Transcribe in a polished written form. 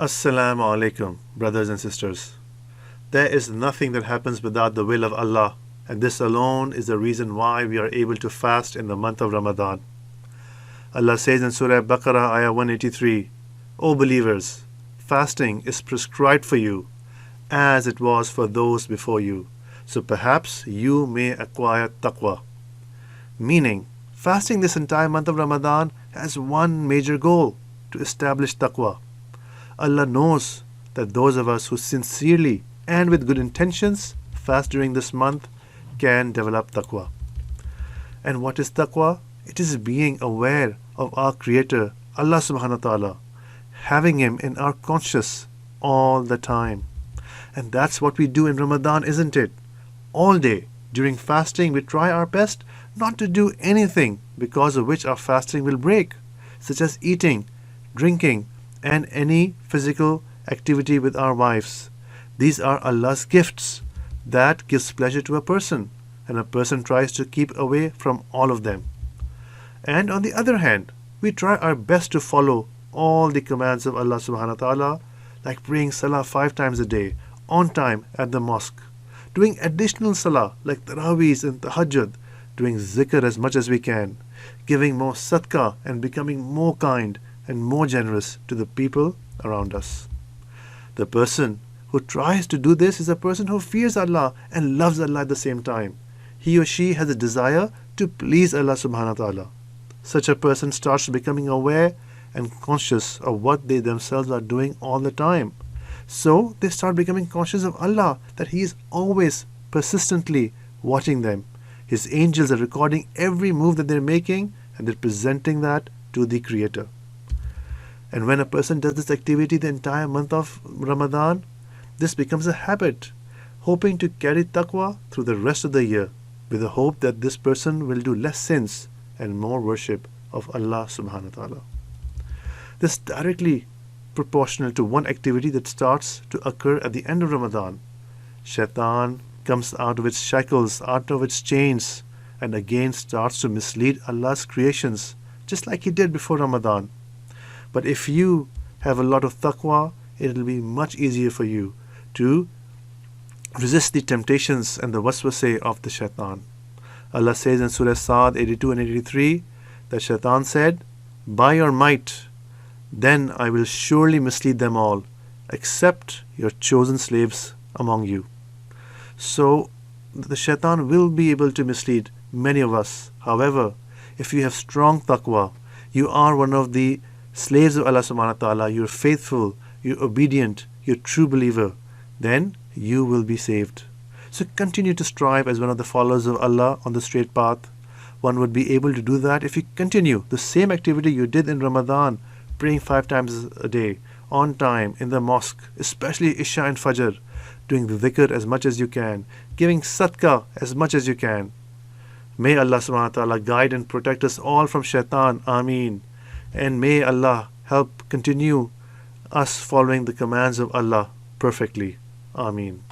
Assalamu alaikum, brothers and sisters. There is nothing that happens without the will of Allah, and this alone is the reason why we are able to fast in the month of Ramadan. Allah says in Surah Baqarah, ayah 183, O believers, fasting is prescribed for you, as it was for those before you, so perhaps you may acquire taqwa. Meaning, fasting this entire month of Ramadan has one major goal, to establish taqwa. Allah knows that those of us who sincerely and with good intentions fast during this month can develop taqwa. And what is taqwa? It is being aware of our Creator, Allah subhanahu wa ta'ala, having Him in our conscious all the time. And that's what we do in Ramadan, isn't it? All day during fasting we try our best not to do anything because of which our fasting will break, such as eating, drinking, and any physical activity with our wives. These are Allah's gifts that gives pleasure to a person, and a person tries to keep away from all of them. And on the other hand, we try our best to follow all the commands of Allah subhanahu wa ta'ala, like praying salah 5 times a day, on time at the mosque, doing additional salah like taraweehs and tahajjud, doing zikr as much as we can, giving more sadaqah and becoming more kind and more generous to the people around us. The person who tries to do this is a person who fears Allah and loves Allah at the same time. He or she has a desire to please Allah subhanahu wa ta'ala. Such a person starts becoming aware and conscious of what they themselves are doing all the time. So they start becoming conscious of Allah, that He is always persistently watching them. His angels are recording every move that they're making, and they're presenting that to the Creator. And when a person does this activity the entire month of Ramadan, this becomes a habit, hoping to carry taqwa through the rest of the year, with the hope that this person will do less sins and more worship of Allah subhanahu wa ta'ala. This is directly proportional to one activity that starts to occur at the end of Ramadan. Shaitan comes out of its shackles, out of its chains, and again starts to mislead Allah's creations, just like he did before Ramadan. But if you have a lot of taqwa, it will be much easier for you to resist the temptations and the waswaseh of the shaitan. Allah says in Surah Sa'd 82 and 83 that shaitan said, By your might, then I will surely mislead them all, except your chosen slaves among you. So the shaitan will be able to mislead many of us. However, if you have strong taqwa, you are one of the slaves of Allah subhanahu wa ta'ala, you're faithful, you're obedient, you're a true believer, then you will be saved. So continue to strive as one of the followers of Allah on the straight path. One would be able to do that if you continue the same activity you did in Ramadan, praying 5 times a day, on time, in the mosque, especially Isha and Fajr, doing the dhikr as much as you can, giving sadaqah as much as you can. May Allah subhanahu wa ta'ala guide and protect us all from shaitan. Ameen. And may Allah help continue us following the commands of Allah perfectly. Ameen.